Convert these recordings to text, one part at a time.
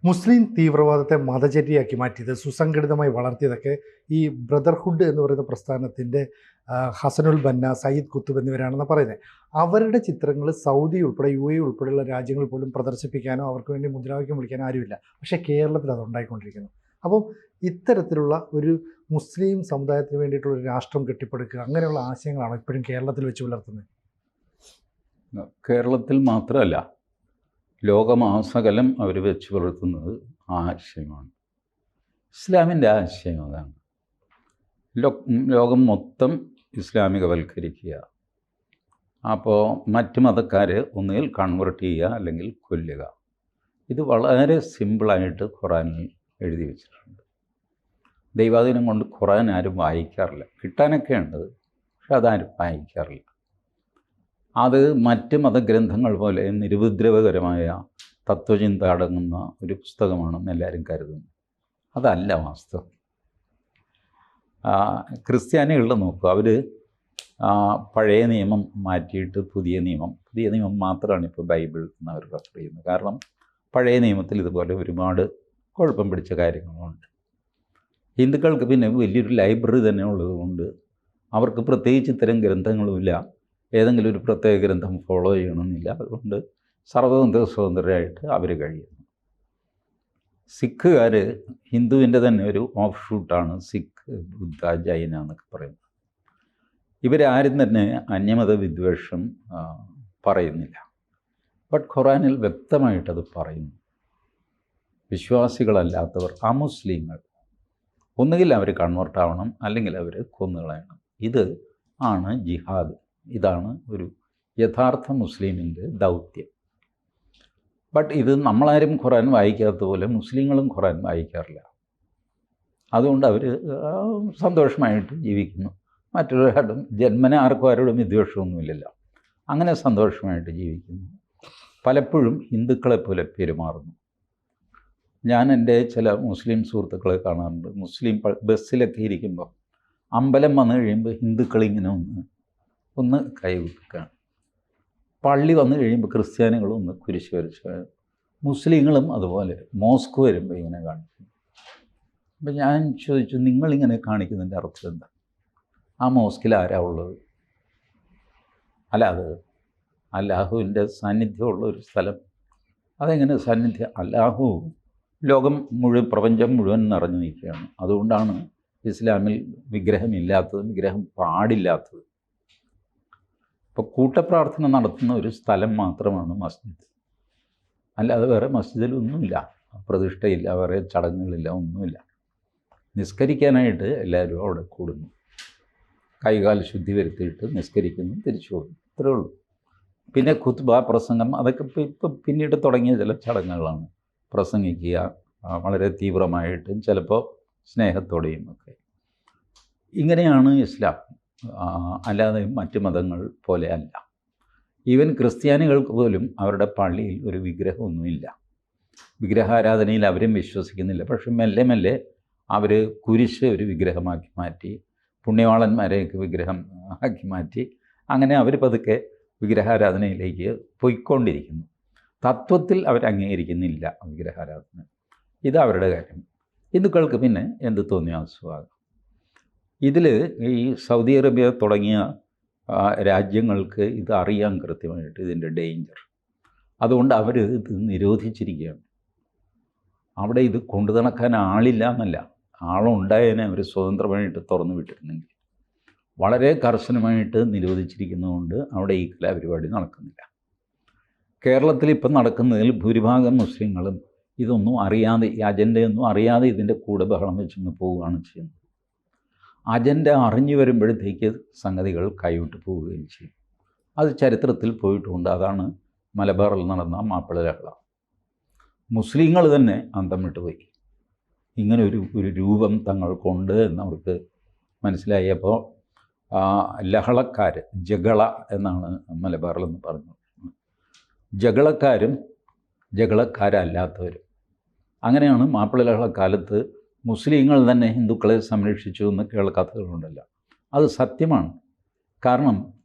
മുസ്ലിം തീവ്രവാദത്തെ മതചര്യയാക്കി മാറ്റിയത്, സുസംഘടിതമായി വളർത്തിയതൊക്കെ ഈ ബ്രദർഹുഡ് എന്ന് പറയുന്ന പ്രസ്ഥാനത്തിൻ്റെ ഹസനുൽ ബന്ന, സയ്യിദ് കുത്തുബ് എന്നിവരാണെന്ന് പറയുന്നത്. അവരുടെ ചിത്രങ്ങൾ സൗദി ഉൾപ്പെടെ UAE ഉൾപ്പെടെയുള്ള രാജ്യങ്ങൾ പോലും പ്രദർശിപ്പിക്കാനോ അവർക്ക് വേണ്ടി മുദ്രാവാക്യം വിളിക്കാനോ ആരുമില്ല. പക്ഷേ കേരളത്തിൽ അത് ഉണ്ടായിക്കൊണ്ടിരിക്കുന്നു. അപ്പോൾ ഇത്തരത്തിലുള്ള ഒരു മുസ്ലിം സമുദായത്തിന് വേണ്ടിയിട്ടുള്ള ഒരു രാഷ്ട്രം കെട്ടിപ്പടുക്കുക, അങ്ങനെയുള്ള ആശയങ്ങളാണ് ഇപ്പോഴും കേരളത്തിൽ വെച്ച് പുലർത്തുന്നത്. കേരളത്തിൽ മാത്രമല്ല, ലോകമാസകലം അവർ വെച്ച് പുലർത്തുന്നത് ആശയമാണ്. ഇസ്ലാമിൻ്റെ ആശയം അതാണ്. ലോകം മൊത്തം ഇസ്ലാമികവൽക്കരിക്കുക. അപ്പോൾ മറ്റ് മതക്കാരെ ഒന്നുകിൽ കൺവെർട്ട് ചെയ്യുക അല്ലെങ്കിൽ കൊല്ലുക. ഇത് വളരെ സിമ്പിളായിട്ട് ഖുറാനിൽ എഴുതി വെച്ചിട്ടുണ്ട്. ദൈവാധീനം കൊണ്ട് ഖുറാൻ ആരും വായിക്കാറില്ല. കിട്ടാനൊക്കെ ഉണ്ട്, പക്ഷെ അതാരും വായിക്കാറില്ല. അത് മറ്റ് മതഗ്രന്ഥങ്ങൾ പോലെ നിരുപദ്രവകരമായ തത്വചിന്ത അടങ്ങുന്ന ഒരു പുസ്തകമാണെന്ന് എല്ലാവരും കരുതുന്നു. അതല്ല വാസ്തവം. ക്രിസ്ത്യാനികളുടെ നോക്കുക, അവർ പഴയ നിയമം മാറ്റിയിട്ട് പുതിയ നിയമം മാത്രമാണ് ഇപ്പോൾ ബൈബിൾ എന്നവർ റെഫർ ചെയ്യുന്നത്. കാരണം പഴയ നിയമത്തിൽ ഇതുപോലെ ഒരുപാട് കുഴപ്പം പിടിച്ച കാര്യങ്ങളുണ്ട്. ഹിന്ദുക്കൾക്ക് പിന്നെ വലിയൊരു ലൈബ്രറി തന്നെ ഉള്ളതുകൊണ്ട് അവർക്ക് പ്രത്യേകിച്ച് ഇത്തരം ഗ്രന്ഥങ്ങളുമില്ല. ഏതെങ്കിലും ഒരു പ്രത്യേക ഗ്രന്ഥം ഫോളോ ചെയ്യണമെന്നില്ല. അതുകൊണ്ട് സ്വതന്ത്രരായിട്ട് അവർ കഴിയുന്നു. സിഖുകാർ ഹിന്ദുവിൻ്റെ തന്നെ ഒരു ഓഫ് ഷൂട്ടാണ് സിഖ്, ബുദ്ധ, ജൈന എന്നൊക്കെ പറയുന്നത്. ഇവരാരും തന്നെ അന്യമത വിദ്വേഷം പറയുന്നില്ല. ബട്ട് ഖുറാനിൽ വ്യക്തമായിട്ടത് പറയുന്നു. വിശ്വാസികളല്ലാത്തവർ, അമുസ്ലിങ്ങൾ, ഒന്നുകിൽ അവർ കൺവേർട്ടാവണം അല്ലെങ്കിൽ അവർ കൊന്നുകളയണം. ഇത് ആണ് ജിഹാദ്. ഇതാണ് ഒരു യഥാർത്ഥ മുസ്ലിമിൻ്റെ ദൗത്യം. ബട്ട് ഇത് നമ്മളാരും ഖുറാൻ വായിക്കാത്ത പോലെ മുസ്ലിങ്ങളും ഖുറാൻ വായിക്കാറില്ല. അതുകൊണ്ട് അവർ സന്തോഷമായിട്ട് ജീവിക്കുന്നു. മറ്റൊരാളും ജന്മന ആർക്കും ആരോടും വിദ്വേഷമൊന്നുമില്ലല്ലോ. അങ്ങനെ സന്തോഷമായിട്ട് ജീവിക്കുന്നു. പലപ്പോഴും ഹിന്ദുക്കളെപ്പോലെ പെരുമാറുന്നു. ഞാൻ എൻ്റെ ചില മുസ്ലിം സുഹൃത്തുക്കളെ കാണാറുണ്ട്. മുസ്ലിം ബസ്സിലൊക്കെ ഇരിക്കുമ്പോൾ അമ്പലം വന്നു കഴിയുമ്പോൾ ഹിന്ദുക്കളിങ്ങനെ ഒന്ന് കൈകുത്തുകയാണ്. പള്ളി വന്നു കഴിയുമ്പോൾ ക്രിസ്ത്യാനികളൊന്ന് കുരിശ് വരച്ച്, മുസ്ലിങ്ങളും അതുപോലെ മോസ്ക് വരുമ്പോൾ ഇങ്ങനെ കാണിക്കും. അപ്പം ഞാൻ ചോദിച്ചു, നിങ്ങളിങ്ങനെ കാണിക്കുന്നതിൻ്റെ അർത്ഥം എന്താ? ആ മോസ്കിൽ ആരാ ഉള്ളത്? അല്ല, അത് അല്ലാഹുവിൻ്റെ സാന്നിധ്യമുള്ള ഒരു സ്ഥലം. അതെങ്ങനെ സാന്നിധ്യം? അല്ലാഹു ലോകം മുഴുവൻ, പ്രപഞ്ചം മുഴുവൻ നിറഞ്ഞു നിൽക്കുകയാണ്. അതുകൊണ്ടാണ് ഇസ്ലാമിൽ വിഗ്രഹമില്ലാത്തത്, വിഗ്രഹം പാടില്ലാത്തത്. ഇപ്പോൾ കൂട്ടപ്രാർത്ഥന നടത്തുന്ന ഒരു സ്ഥലം മാത്രമാണ് മസ്ജിദ്. അല്ലാതെ വേറെ മസ്ജിദിലൊന്നുമില്ല, പ്രതിഷ്ഠയില്ല, വേറെ ചടങ്ങുകളില്ല, ഒന്നുമില്ല. നിസ്കരിക്കാനായിട്ട് എല്ലാവരും അവിടെ കൂടുന്നു, കൈകാൽ ശുദ്ധി വരുത്തിയിട്ട് നിസ്കരിക്കുന്നു, തിരിച്ചു പോകുന്നു, ഇത്രേ ഉള്ളൂ. പിന്നെ ഖുത്ബ, പ്രസംഗം, അതൊക്കെ ഇപ്പം പിന്നീട് തുടങ്ങിയ ചില ചടങ്ങുകളാണ്. പ്രസംഗിക്കുക വളരെ തീവ്രമായിട്ടും ചിലപ്പോൾ സ്നേഹത്തോടെയും ഒക്കെ. ഇങ്ങനെയാണ് ഇസ്ലാം. അല്ലാതെ മറ്റ് മതങ്ങൾ പോലെ അല്ല. ഈവൻ ക്രിസ്ത്യാനികൾക്ക് പോലും അവരുടെ പള്ളിയിൽ ഒരു വിഗ്രഹമൊന്നുമില്ല. വിഗ്രഹാരാധനയിൽ അവരും വിശ്വസിക്കുന്നില്ല. പക്ഷെ മെല്ലെ മെല്ലെ അവർ കുരിശ് ഒരു വിഗ്രഹമാക്കി മാറ്റി, പുണ്യവാളന്മാരെയൊക്കെ വിഗ്രഹം ആക്കി മാറ്റി. അങ്ങനെ അവർ പതുക്കെ വിഗ്രഹാരാധനയിലേക്ക് പോയിക്കൊണ്ടിരിക്കുന്നു. തത്വത്തിൽ അവർ അംഗീകരിക്കുന്നില്ല വിഗ്രഹാരാധന. ഇത് അവരുടെ കാര്യം. ഹിന്ദുക്കൾക്ക് പിന്നെ എന്ത് തോന്നിയ അസുഖം. ഇതിൽ ഈ സൗദി അറേബ്യ തുടങ്ങിയ രാജ്യങ്ങൾക്ക് ഇത് അറിയാൻ കൃത്യമായിട്ട് ഇതിൻ്റെ ഡേഞ്ചർ. അതുകൊണ്ട് അവർ ഇത് നിരോധിച്ചിരിക്കുകയാണ്. അവിടെ ഇത് കൊണ്ടു നടക്കാൻ ആളില്ല എന്നല്ല, ആളുണ്ടായതിനെ അവർ സ്വതന്ത്രമായിട്ട് തുറന്നു വിട്ടിരുന്നെങ്കിൽ. വളരെ കർശനമായിട്ട് നിരോധിച്ചിരിക്കുന്നതുകൊണ്ട് അവിടെ ഈ കലാപരിപാടി നടക്കുന്നില്ല. കേരളത്തിൽ ഇപ്പം നടക്കുന്നതിൽ ഭൂരിഭാഗം മുസ്ലിങ്ങളും ഇതൊന്നും അറിയാതെ, ഈ അജണ്ടയൊന്നും അറിയാതെ ഇതിൻ്റെ കൂടെ ബഹളം വെച്ചൊന്ന് പോവുകയാണ് ചെയ്യുന്നത്. അജണ്ട അറിഞ്ഞു വരുമ്പോഴത്തേക്ക് സംഗതികൾ കൈവിട്ട് പോവുകയും ചെയ്യും. അത് ചരിത്രത്തിൽ പോയിട്ടുണ്ട്. അതാണ് മലബാറിൽ നടന്ന മാപ്പിള ലഹള. മുസ്ലിങ്ങൾ തന്നെ അന്തം വിട്ടുപോയി. ഇങ്ങനെ ഒരു രൂപം തങ്ങൾക്കുണ്ട് എന്നവർക്ക് മനസ്സിലായപ്പോൾ ലഹളക്കാർ, ജഗള എന്നാണ് മലബാറിലെന്ന് പറഞ്ഞു. ജഗളക്കാരും ജഗളക്കാരല്ലാത്തവരും. അങ്ങനെയാണ് മാപ്പിള ലഹളക്കാലത്ത് മുസ്ലിങ്ങൾ തന്നെ ഹിന്ദുക്കളെ സംരക്ഷിച്ചു എന്നൊക്കെയുള്ള കഥകളുണ്ടല്ലോ. അത് സത്യമാണ്. കാരണം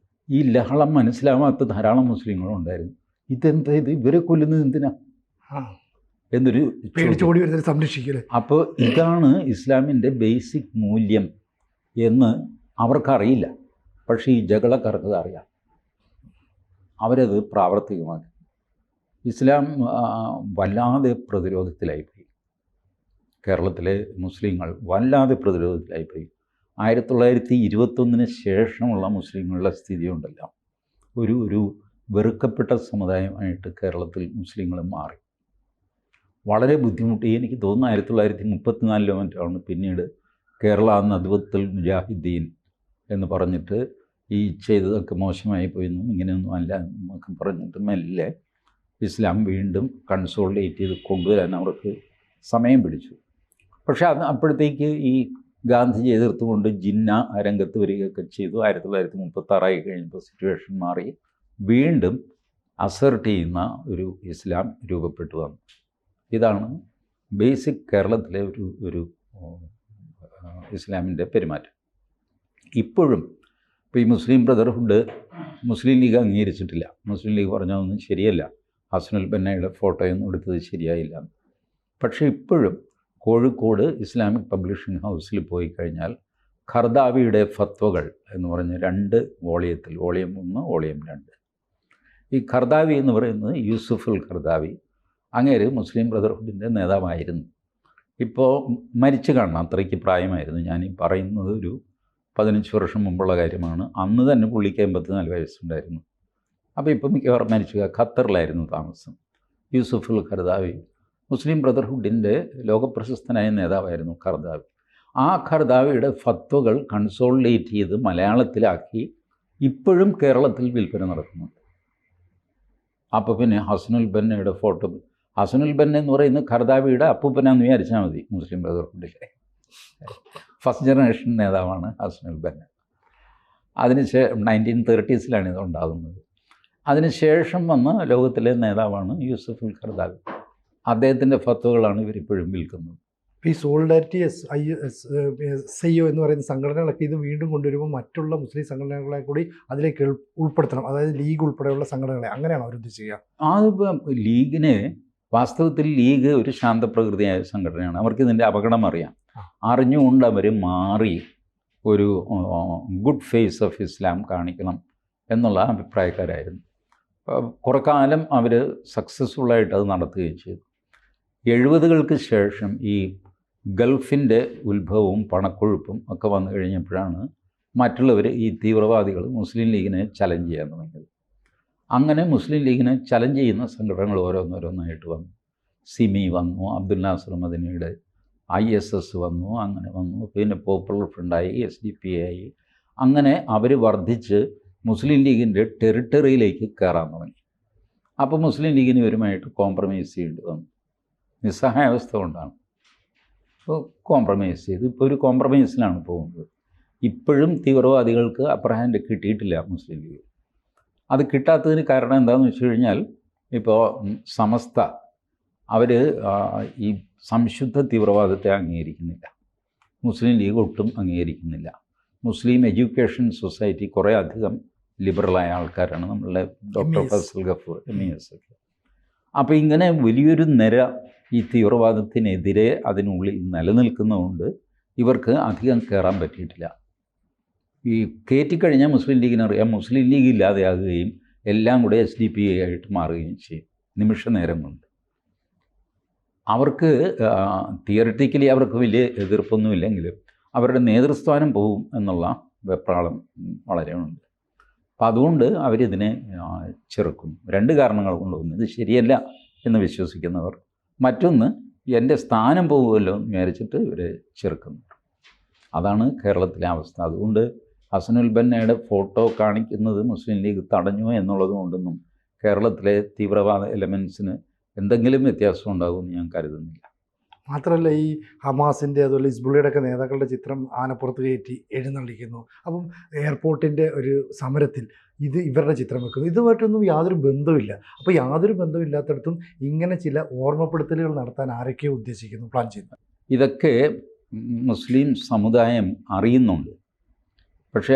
ഈ ലഹളം മനസ്സിലാവാത്ത ധാരാളം മുസ്ലിങ്ങളുണ്ടായിരുന്നു. ഇതെന്താ ഇത്, ഇവരെ കൊല്ലുന്നത് എന്തിനാ? എന്നൊരു ചോദ്യം. പേടിച്ചോടി വരുന്നവരെ സംരക്ഷിക്കല്. അപ്പോൾ ഇതാണ് ഇസ്ലാമിൻ്റെ ബേസിക് മൂല്യം എന്ന് അവർക്കറിയില്ല. പക്ഷേ ഈ ജകളക്കാർക്ക് അറിയാം. അവരത് പ്രാവർത്തികമാക്കി. ഇസ്ലാം വല്ലാതെ പ്രതിരോധത്തിലായിപ്പോയി. കേരളത്തിലെ മുസ്ലിങ്ങൾ വല്ലാതെ പ്രതിരോധത്തിലായിപ്പോയി. 1921 ശേഷമുള്ള മുസ്ലിങ്ങളുടെ സ്ഥിതി ഉണ്ടല്ലോ, ഒരു വെറുക്കപ്പെട്ട സമുദായമായിട്ട് കേരളത്തിൽ മുസ്ലിങ്ങൾ മാറി. വളരെ ബുദ്ധിമുട്ടി. എനിക്ക് തോന്നുന്നു 1934 മറ്റാണ് പിന്നീട് കേരള നദ്വത്തുൽ മുജാഹിദ്ദീൻ എന്ന് പറഞ്ഞിട്ട് ഈ ചെയ്തതൊക്കെ മോശമായി പോയെന്നും ഇങ്ങനെയൊന്നും അല്ല എന്നൊക്കെ പറഞ്ഞിട്ട് മെല്ലെ ഇസ്ലാം വീണ്ടും കൺസോളിഡേറ്റ് ചെയ്ത് കൊണ്ടുവരാൻ അവർക്ക് സമയം പിടിച്ചു. പക്ഷേ അപ്പോഴത്തേക്ക് ഈ ഗാന്ധിജി എതിർത്തുകൊണ്ട് ജിന്ന രംഗത്ത് വരികയൊക്കെ ചെയ്തു. 1936 കഴിഞ്ഞപ്പോൾ സിറ്റുവേഷൻ മാറി. വീണ്ടും അസർട്ട് ചെയ്യുന്ന ഒരു ഇസ്ലാം രൂപപ്പെട്ടു വന്നു. ഇതാണ് ബേസിക് കേരളത്തിലെ ഒരു ഇസ്ലാമിൻ്റെ പെരുമാറ്റം. ഇപ്പോഴും ഇപ്പോൾ ഈ മുസ്ലിം ബ്രദർഹുഡ് മുസ്ലിം ലീഗ് അംഗീകരിച്ചിട്ടില്ല. മുസ്ലിം ലീഗ് പറഞ്ഞതൊന്നും ശരിയല്ല, ഹസനുൽ ബന്നയുടെ ഫോട്ടോയൊന്നും എടുത്തത് ശരിയായില്ല. പക്ഷേ ഇപ്പോഴും കോഴിക്കോട് ഇസ്ലാമിക് പബ്ലിഷിംഗ് ഹൗസിൽ പോയി കഴിഞ്ഞാൽ ഖർദാവിയുടെ ഫത്വകൾ എന്ന് പറഞ്ഞ് 2 വോളിയത്തിൽ, വോളിയം 1, വോളിയം 2. ഈ ഖർദാവി എന്ന് പറയുന്നത് യൂസുഫുൽ ഖർദാവി, അങ്ങേര് മുസ്ലിം ബ്രദർഹുഡിൻ്റെ നേതാവായിരുന്നു. ഇപ്പോൾ മരിച്ചു കാണണം, അത്രയ്ക്ക് പ്രായമായിരുന്നു. ഞാനീ പറയുന്നത് ഒരു 15 വർഷം മുമ്പുള്ള കാര്യമാണ്. അന്ന് തന്നെ പുള്ളിക്ക് 84 വയസ്സുണ്ടായിരുന്നു. അപ്പോൾ ഇപ്പം മിക്കവാറും മരിച്ചു. ഖത്തറിലായിരുന്നു താമസം. യൂസുഫുൽ ഖർദാവി മുസ്ലിം ബ്രദർഹുഡിൻ്റെ ലോകപ്രശസ്തനായ നേതാവായിരുന്നു ഖർദാവി. ആ ഖർദാവിയുടെ ഫത്വകൾ കൺസോളിഡേറ്റ് ചെയ്ത് മലയാളത്തിലാക്കി ഇപ്പോഴും കേരളത്തിൽ വിൽപ്പന നടക്കുന്നുണ്ട്. അപ്പോൾ പിന്നെ ഹസനുൽ ബന്നയുടെ ഫോട്ടോ, ഹസനുൽ ബന്ന എന്ന് പറയുന്നത് ഖർദാവിയുടെ അപ്പൂപ്പനാന്ന് വിചാരിച്ചാൽ മതി. മുസ്ലിം ബ്രദർഹുഡിലെ ഫസ്റ്റ് ജനറേഷൻ നേതാവാണ് ഹസനുൽ ബന്ന. അതിനുശേഷം 1930s ഇത് ഉണ്ടാകുന്നത്. അതിനുശേഷം വന്ന ലോകത്തിലെ നേതാവാണ് യൂസുഫുൽ ഖർദാവി. അദ്ദേഹത്തിൻ്റെ ഫത്വകളാണ് ഇവരിപ്പോഴും വിൽക്കുന്നത്. ഈ സോളിഡാരിറ്റി SIO എന്ന് പറയുന്ന സംഘടനകളൊക്കെ ഇത് വീണ്ടും കൊണ്ടുവരുമ്പോൾ മറ്റുള്ള മുസ്ലിം സംഘടനകളെ കൂടി അതിലേക്ക് ഉൾപ്പെടുത്തണം, അതായത് ലീഗ് ഉൾപ്പെടെയുള്ള സംഘടനകളെ, അങ്ങനെയാണ് അവർ ഉദ്ദേശിക്കുക. അതിപ്പം ലീഗിനെ വാസ്തവത്തിൽ ലീഗ് ഒരു ശാന്തപ്രകൃതിയായ സംഘടനയാണ്. അവർക്ക് ഇതിൻ്റെ അപകടം അറിയാം. അറിഞ്ഞുകൊണ്ട് അവർ മാറി ഒരു ഗുഡ് ഫേസ് ഓഫ് ഇസ്ലാം കാണിക്കണം എന്നുള്ള അഭിപ്രായക്കാരായിരുന്നു. കുറേ കാലം അവർ സക്സസ്ഫുള്ളായിട്ട് അത് നടത്തുകയും ചെയ്തു. 70കൾക്ക് ശേഷം ഈ ഗൾഫിൻ്റെ ഉത്ഭവവും പണക്കൊഴുപ്പും ഒക്കെ വന്നു കഴിഞ്ഞപ്പോഴാണ് മറ്റുള്ളവർ, ഈ തീവ്രവാദികൾ, മുസ്ലിം ലീഗിനെ ചലഞ്ച് ചെയ്യാൻ തുടങ്ങിയത്. അങ്ങനെ മുസ്ലിം ലീഗിനെ ചലഞ്ച് ചെയ്യുന്ന സംഘടനകൾ ഓരോന്നോരോന്നായിട്ട് വന്നു. സിമി വന്നു, അബ്ദുൽ നാസർ മദനിയുടെ ISS വന്നു, അങ്ങനെ വന്നു. പിന്നെ പോപ്പുലർ ഫ്രണ്ടായി, SDP ആയി. അങ്ങനെ അവർ വർദ്ധിച്ച് മുസ്ലിം ലീഗിൻ്റെ ടെറിട്ടറിയിലേക്ക് കയറാൻ തുടങ്ങി. അപ്പോൾ മുസ്ലിം ലീഗിന് ഇവരുമായിട്ട് കോംപ്രമൈസ് ചെയ്യേണ്ടി വന്നു. നിസ്സഹായാവസ്ഥ കൊണ്ടാണ്. അപ്പോൾ കോംപ്രമൈസ് ചെയ്ത് ഇപ്പോൾ ഒരു കോംപ്രമൈസിലാണ് പോകുന്നത്. ഇപ്പോഴും തീവ്രവാദികൾക്ക് അപ്പർ ഹാൻഡ് കിട്ടിയിട്ടില്ല മുസ്ലിം ലീഗ്. അത് കിട്ടാത്തതിന് കാരണം എന്താണെന്ന് വെച്ച് കഴിഞ്ഞാൽ, ഇപ്പോൾ സമസ്ത അവർ ഈ സംശുദ്ധ തീവ്രവാദത്തെ അംഗീകരിക്കുന്നില്ല. മുസ്ലിം ലീഗ് ഒട്ടും അംഗീകരിക്കുന്നില്ല. മുസ്ലിം എഡ്യൂക്കേഷൻ സൊസൈറ്റി കുറേ അധികം ലിബറലായ ആൾക്കാരാണ്, നമ്മളുടെ ഡോക്ടർ ഫസൽ ഗഫൂർ, MES ഒക്കെ. അപ്പോൾ ഇങ്ങനെ വലിയൊരു നിര ഈ തീവ്രവാദത്തിനെതിരെ അതിനുള്ളിൽ നിലനിൽക്കുന്നതുകൊണ്ട് ഇവർക്ക് അധികം കയറാൻ പറ്റിയിട്ടില്ല. ഈ കയറ്റിക്കഴിഞ്ഞാൽ മുസ്ലിം ലീഗിനറിയാം മുസ്ലിം ലീഗ് ഇല്ലാതെയാകുകയും എല്ലാം കൂടെ SDP ആയിട്ട് മാറുകയും ചെയ്യും നിമിഷ നേരം കൊണ്ട്. അവർക്ക് തിയറിറ്റിക്കലി അവർക്ക് വലിയ എതിർപ്പൊന്നുമില്ലെങ്കിലും അവരുടെ നേതൃസ്ഥാനം പോകും എന്നുള്ള വെപ്രാളം വളരെ ഉണ്ട്. അപ്പം അതുകൊണ്ട് അവരിതിനെ ചെറുക്കും. 2 കാരണങ്ങൾ കൊണ്ട്. ഒന്ന്, ഇത് ശരിയല്ല എന്ന് വിശ്വസിക്കുന്നവർ. മറ്റൊന്ന്, എൻ്റെ സ്ഥാനം പോകുമല്ലോ എന്ന് വിചാരിച്ചിട്ട് ഇവരെ ചെറുക്കുന്നുണ്ട്. അതാണ് കേരളത്തിലെ അവസ്ഥ. അതുകൊണ്ട് ഹസനുൽ ബന്നയുടെ ഫോട്ടോ കാണിക്കുന്നത് മുസ്ലിം ലീഗ് തടഞ്ഞു എന്നുള്ളത് കൊണ്ടൊന്നും കേരളത്തിലെ തീവ്രവാദ എലമെൻസിന് എന്തെങ്കിലും വ്യത്യാസം ഉണ്ടാകുമെന്ന് ഞാൻ കരുതുന്നില്ല. മാത്രമല്ല, ഈ ഹമാസിൻ്റെ അതുപോലെ ഹിസ്ബുള്ളയുടെ ഒക്കെ നേതാക്കളുടെ ചിത്രം ആനപ്പുറത്ത് കയറ്റി എഴുന്നള്ളിക്കുന്നു. അപ്പം എയർപോർട്ടിൻ്റെ ഒരു സമരത്തിൽ ഇവരുടെ ചിത്രം വെക്കുന്നു. ഇതുമായിട്ടൊന്നും യാതൊരു ബന്ധവുമില്ല. അപ്പോൾ യാതൊരു ബന്ധമില്ലാത്തടത്തും ഇങ്ങനെ ചില ഓർമ്മപ്പെടുത്തലുകൾ നടത്താൻ ആരൊക്കെയോ ഉദ്ദേശിക്കുന്നു, പ്ലാൻ ചെയ്യുന്നു. ഇതൊക്കെ മുസ്ലിം സമുദായം അറിയുന്നുണ്ട്. പക്ഷേ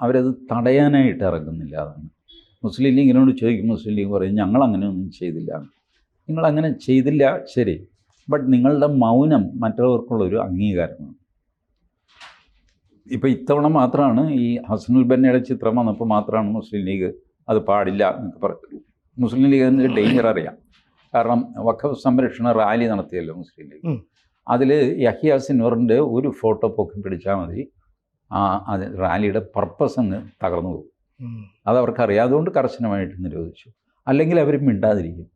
അവരത് തടയാനായിട്ട് ഇറങ്ങുന്നില്ല. അതാണ് മുസ്ലിം ലീഗിനോട് ചോദിക്കും. മുസ്ലിം ലീഗ് പറയും ഞങ്ങൾ അങ്ങനെയൊന്നും ചെയ്തില്ല. നിങ്ങൾ അങ്ങനെ ചെയ്തില്ല, ശരി, ബട്ട് നിങ്ങളുടെ മൗനം മറ്റുള്ളവർക്കുള്ളൊരു അംഗീകാരമാണ്. ഇപ്പോൾ ഇത്തവണ മാത്രമാണ് ഈ ഹസനുൽ ബന്നയുടെ ചിത്രം വന്നപ്പോൾ മാത്രമാണ് മുസ്ലിം ലീഗ് അത് പാടില്ല എന്നൊക്കെ പറഞ്ഞു. മുസ്ലിം ലീഗ് അതിൻ്റെ ഡേഞ്ചർ അറിയാം. കാരണം വഖഫ് സംരക്ഷണ റാലി നടത്തിയല്ലോ മുസ്ലിം ലീഗ്. അതിൽ യഹ്യ സിൻവറിൻ്റെ ഒരു ഫോട്ടോ പൊക്കി പിടിച്ചാൽ മതി, അത് റാലിയുടെ പർപ്പസ് അങ്ങ് തകർന്നു പോകും. അതവർക്കറിയാം. അതുകൊണ്ട് കർശനമായിട്ട് നിരോധിച്ചു. അല്ലെങ്കിൽ അവർ മിണ്ടാതിരിക്കും.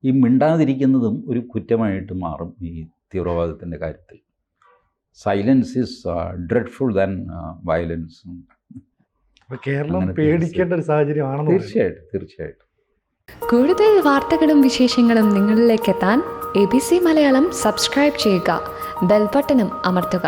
ഈ മിണ്ടാതിരിക്കുന്നതും ഒരു കുറ്റമായിട്ട് മാറും ഈ തീവ്രവാദത്തിൻ്റെ കാര്യത്തിൽ. Silence is dreadful than violence. Keralam പേടിക്കേണ്ട ഒരു സാഹചര്യമാണെന്ന്. തീർച്ചയായിട്ടും. കൂടുതൽ വാർത്തകളും വിശേഷങ്ങളും നിങ്ങളിലേക്ക് എത്താൻ ABC മലയാളം സബ്സ്ക്രൈബ് ചെയ്യുക, ബെൽബട്ടനും അമർത്തുക.